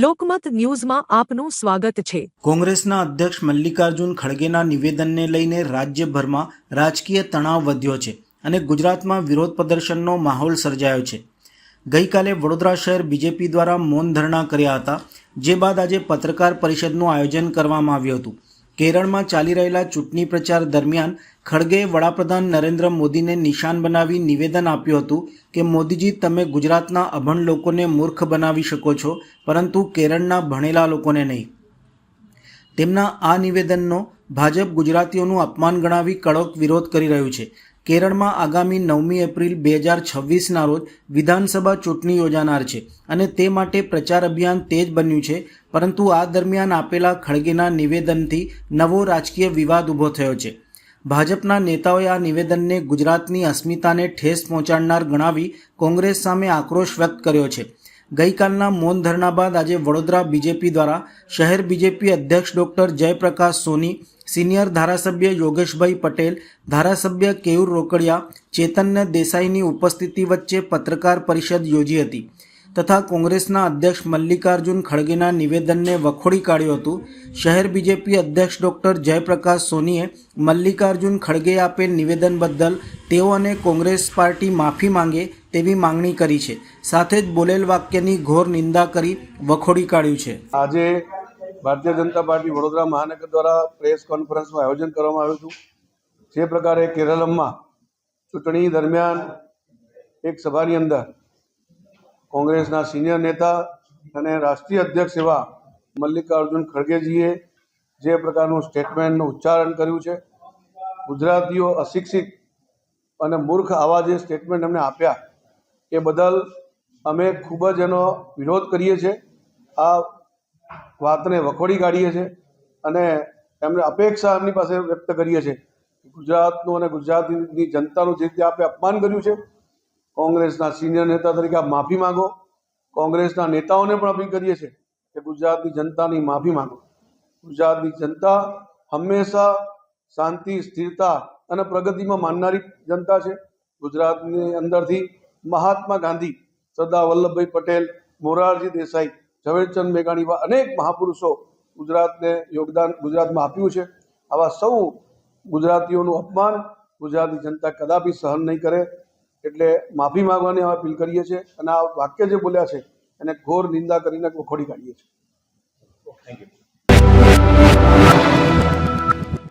લોકમત ન્યૂઝમાં આપનું સ્વાગત છે। કોંગ્રેસના અધ્યક્ષ મલ્લિકાર્જુન ખડગેના નિવેદનને લઈને રાજ્યભરમાં રાજકીય તણાવ વધ્યો છે અને ગુજરાતમાં વિરોધ પ્રદર્શનનો માહોલ સર્જાયો છે। ગઈકાલે વડોદરા શહેર બીજેપી દ્વારા મૌન ધરણા કર્યા હતા, જે બાદ આજે પત્રકાર પરિષદનું આયોજન કરવામાં આવ્યું હતું। કેરળમાં ચાલી રહેલા ચૂંટણી પ્રચાર દરમિયાન ખડગેએ વડાપ્રધાન નરેન્દ્ર મોદીને નિશાન બનાવી નિવેદન આપ્યું હતું કે મોદીજી, તમે ગુજરાતના અભણ લોકોને મૂર્ખ બનાવી શકો છો, પરંતુ કેરળના ભણેલા લોકોને નહીં। તેમના આ નિવેદનનો ભાજપ ગુજરાતીઓનું અપમાન ગણાવી કડક વિરોધ કરી રહ્યું છે। કેરળમાં આગામી 9મી એપ્રિલ 2026ના રોજ વિધાનસભા ચૂંટણી યોજાનાર છે અને તે માટે પ્રચાર અભિયાન તેજ બન્યું છે, પરંતુ આ દરમિયાન આપેલા ખડગેના નિવેદનથી નવો રાજકીય વિવાદ ઊભો થયો છે। ભાજપના નેતાઓએ આ નિવેદનને ગુજરાતની અસ્મિતાને ઠેસ પહોંચાડનાર ગણાવી કોંગ્રેસ સામે આક્રોશ વ્યક્ત કર્યો છે। ગઈકાલના મૌન ધરણા બાદ આજે વડોદરા બીજેપી દ્વારા શહેર બીજેપી અધ્યક્ષ ડૉક્ટર જયપ્રકાશ સોની, સિનિયર ધારાસભ્ય યોગેશભાઈ પટેલ, ધારાસભ્ય કેયુર રોકડિયા, ચેતન્ય દેસાઈની ઉપસ્થિતિ વચ્ચે પત્રકાર પરિષદ યોજી હતી તથા કોંગ્રેસના અધ્યક્ષ મલ્લિકાર્જુન ખડગેના નિવેદનને વખોડી કાઢ્યું હતું। શહેર બીજેપી અધ્યક્ષ ડૉક્ટર જયપ્રકાશ સોનીએ મલ્લિકાર્જુન ખડગેએ આપેલ નિવેદન બદલ તેઓ અને કોંગ્રેસ પાર્ટી માફી માંગે તેવી માંગણી કરી છે। સાથે જ બોલેલ વાક્યની ઘોર નિંદા કરી વખોડી કાઢ્યું છે। આજે ભારતીય જનતા પાર્ટી વડોદરા મહાનગર દ્વારા પ્રેસ કોન્ફરન્સનું આયોજન કરવામાં આવ્યું હતું। જે પ્રકારે કેરળમાં ચૂંટણી દરમિયાન એક સભાની અંદર કોંગ્રેસના સિનિયર નેતા અને રાષ્ટ્રીય અધ્યક્ષ એવા મલ્લિકાર્જુન ખડગેજીએ જે પ્રકારનું સ્ટેટમેન્ટનું ઉચ્ચારણ કર્યું છે, ગુજરાતીઓ અશિક્ષિત અને મૂર્ખ આવા જે સ્ટેટમેન્ટ એમને આપ્યા એ બદલ અમે ખૂબ જ એનો વિરોધ કરીએ છીએ। આ વાતને વખોડી કાઢીએ છીએ અને એમને અપેક્ષા એમની પાસે વ્યક્ત કરીએ છીએ ગુજરાતનું અને ગુજરાતની જનતાનું જે રીતે આપે અપમાન કર્યું છે, કોંગ્રેસના સિનિયર નેતા તરીકે આપ માફી માંગો। કોંગ્રેસના નેતાઓને પણ અપીલ કરીએ છીએ કે ગુજરાતની જનતાની માફી માંગો। ગુજરાતની જનતા હંમેશા શાંતિ, સ્થિરતા અને પ્રગતિમાં માનનારી જનતા છે। ગુજરાતની અંદરથી મહાત્મા ગાંધી, સરદાર વલ્લભભાઈ પટેલ, મોરારજી દેસાઈ, ઝવેરચંદ મેઘાણી એવા અનેક મહાપુરુષો ગુજરાતને યોગદાન ગુજરાતમાં આપ્યું છે। આવા સૌ ગુજરાતીઓનું અપમાન ગુજરાતની જનતા કદાપી સહન નહીં કરે, એટલે માફી માંગવાની અપીલ કરીએ છીએ અને આ વાક્ય જે બોલ્યા છે એને ઘોર નિંદા કરીને વખોડી કાઢીએ છીએ। Thank you.